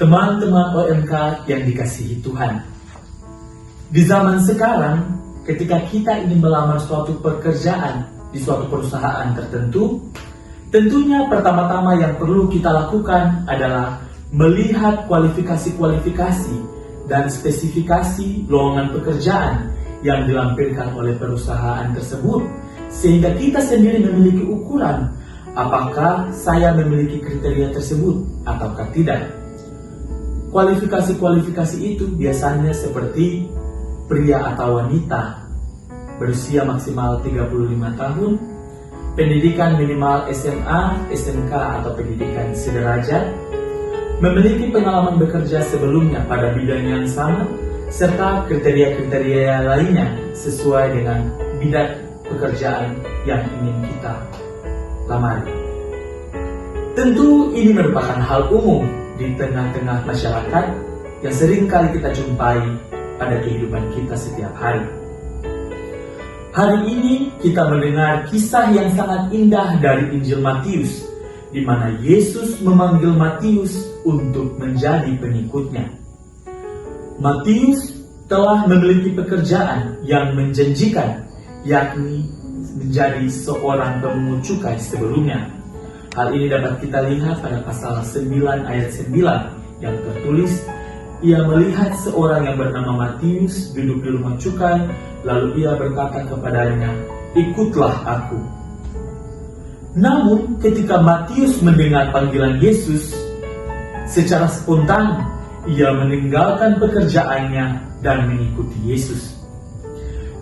Teman-teman OMK yang dikasihi Tuhan, di zaman sekarang ketika kita ingin melamar suatu pekerjaan di suatu perusahaan tertentu, tentunya pertama-tama yang perlu kita lakukan adalah melihat kualifikasi-kualifikasi dan spesifikasi lowongan pekerjaan yang dilampirkan oleh perusahaan tersebut, sehingga kita sendiri memiliki ukuran apakah saya memiliki kriteria tersebut ataukah tidak. Kualifikasi-kualifikasi itu biasanya seperti pria atau wanita berusia maksimal 35 tahun, pendidikan minimal SMA, SMK atau pendidikan sederajat, memiliki pengalaman bekerja sebelumnya pada bidang yang sama, serta kriteria-kriteria lainnya sesuai dengan bidang pekerjaan yang ingin kita lamari. Tentu ini merupakan hal umum di tengah-tengah masyarakat yang sering kali kita jumpai pada kehidupan kita setiap hari. Hari ini kita mendengar kisah yang sangat indah dari Injil Matius, di mana Yesus memanggil Matius untuk menjadi pengikutnya. Matius telah memiliki pekerjaan yang menjanjikan, yakni menjadi seorang pemungut cukai sebelumnya. Hal ini dapat kita lihat pada pasal 9 ayat 9 yang tertulis, ia melihat seorang yang bernama Matius duduk di rumah cukai, lalu ia berkata kepadanya, ikutlah aku. Namun ketika Matius mendengar panggilan Yesus, secara spontan ia meninggalkan pekerjaannya dan mengikuti Yesus.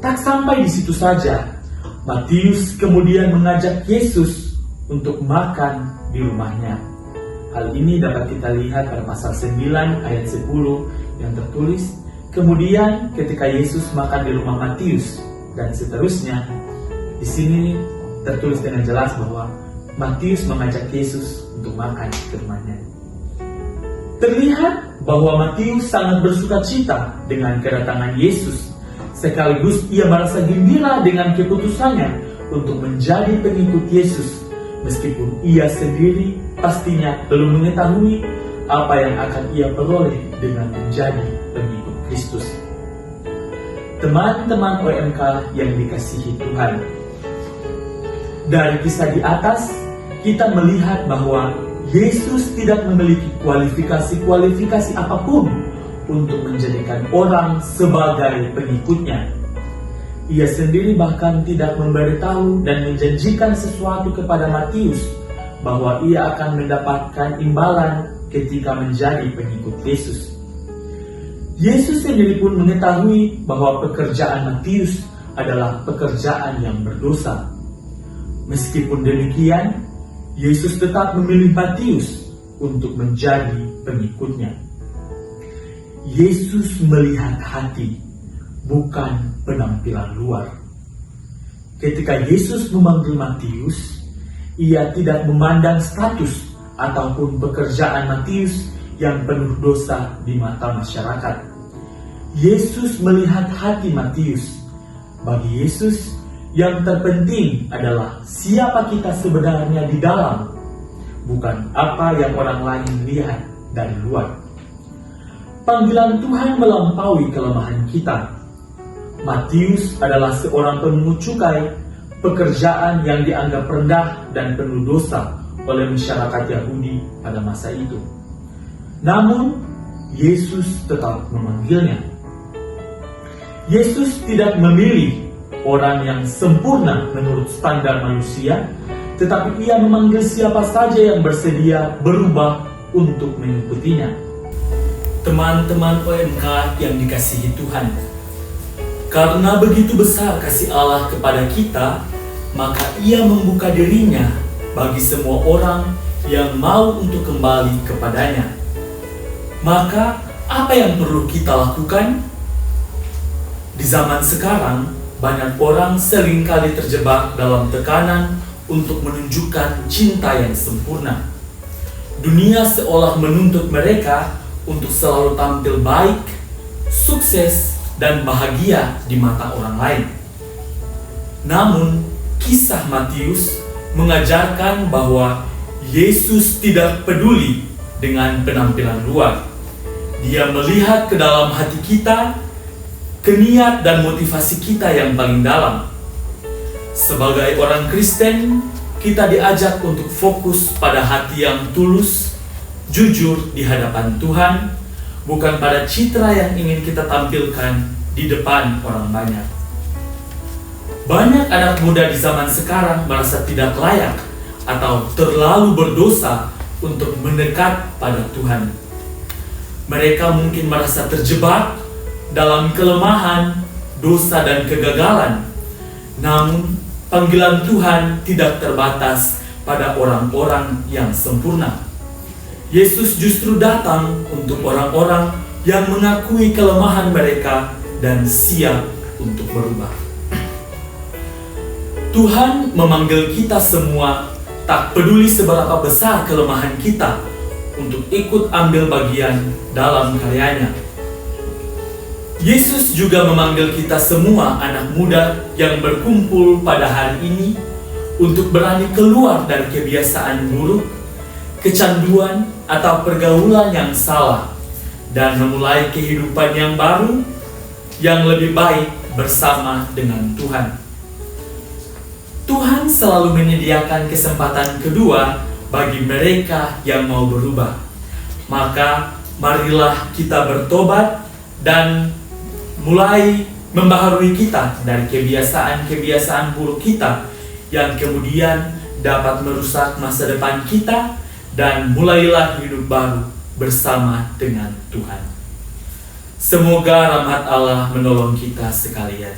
Tak sampai di situ saja, Matius kemudian mengajak Yesus untuk makan di rumahnya. Hal ini dapat kita lihat pada pasal 9 ayat 10 yang tertulis, kemudian ketika Yesus makan di rumah Matius dan seterusnya. Di sini tertulis dengan jelas bahwa Matius mengajak Yesus untuk makan di rumahnya. Terlihat bahwa Matius sangat bersukacita dengan kedatangan Yesus, sekaligus ia merasa gembira dengan keputusannya untuk menjadi pengikut Yesus. Meskipun ia sendiri pastinya belum mengetahui apa yang akan ia peroleh dengan menjadi pengikut Kristus. Teman-teman OMK yang dikasihi Tuhan, dari kisah di atas kita melihat bahwa Yesus tidak memiliki kualifikasi-kualifikasi apapun untuk menjadikan orang sebagai pengikutnya. Ia sendiri bahkan tidak memberitahu dan menjanjikan sesuatu kepada Matius bahwa ia akan mendapatkan imbalan ketika menjadi pengikut Yesus. Yesus sendiri pun mengetahui bahwa pekerjaan Matius adalah pekerjaan yang berdosa. Meskipun demikian, Yesus tetap memilih Matius untuk menjadi pengikutnya. Yesus melihat hati, bukan penampilan luar. Ketika Yesus memanggil Matius, ia tidak memandang status ataupun pekerjaan Matius yang penuh dosa di mata masyarakat. Yesus melihat hati Matius. Bagi Yesus, yang terpenting adalah siapa kita sebenarnya di dalam, bukan apa yang orang lain lihat dari luar. Panggilan Tuhan melampaui kelemahan kita. Matius adalah seorang pemungut cukai, pekerjaan yang dianggap rendah dan penuh dosa oleh masyarakat Yahudi pada masa itu. Namun, Yesus tetap memanggilnya. Yesus tidak memilih orang yang sempurna menurut standar manusia, tetapi ia memanggil siapa saja yang bersedia berubah untuk mengikutinya. Teman-teman OMK yang dikasihi Tuhan, karena begitu besar kasih Allah kepada kita, maka ia membuka dirinya bagi semua orang yang mau untuk kembali kepadanya. Maka apa yang perlu kita lakukan? Di zaman sekarang, banyak orang seringkali terjebak dalam tekanan untuk menunjukkan cinta yang sempurna. Dunia seolah menuntut mereka untuk selalu tampil baik, sukses, dan bahagia di mata orang lain. Namun, kisah Matius mengajarkan bahwa Yesus tidak peduli dengan penampilan luar. Dia melihat ke dalam hati kita, ke niat dan motivasi kita yang paling dalam. Sebagai orang Kristen, kita diajak untuk fokus pada hati yang tulus, jujur di hadapan Tuhan, bukan pada citra yang ingin kita tampilkan di depan orang banyak. Banyak anak muda di zaman sekarang merasa tidak layak atau terlalu berdosa untuk mendekat pada Tuhan. Mereka mungkin merasa terjebak dalam kelemahan, dosa, dan kegagalan. Namun, panggilan Tuhan tidak terbatas pada orang-orang yang sempurna. Yesus justru datang untuk orang-orang yang mengakui kelemahan mereka dan siap untuk berubah. Tuhan memanggil kita semua, tak peduli seberapa besar kelemahan kita, untuk ikut ambil bagian dalam karyanya. Yesus juga memanggil kita semua anak muda yang berkumpul pada hari ini untuk berani keluar dari kebiasaan buruk, kecanduan, atau pergaulan yang salah dan memulai kehidupan yang baru, yang lebih baik bersama dengan Tuhan. Tuhan selalu menyediakan kesempatan kedua bagi mereka yang mau berubah. Maka marilah kita bertobat dan mulai membaharui kita dari kebiasaan-kebiasaan buruk kita yang kemudian dapat merusak masa depan kita, dan mulailah hidup baru bersama dengan Tuhan. Semoga rahmat Allah menolong kita sekalian.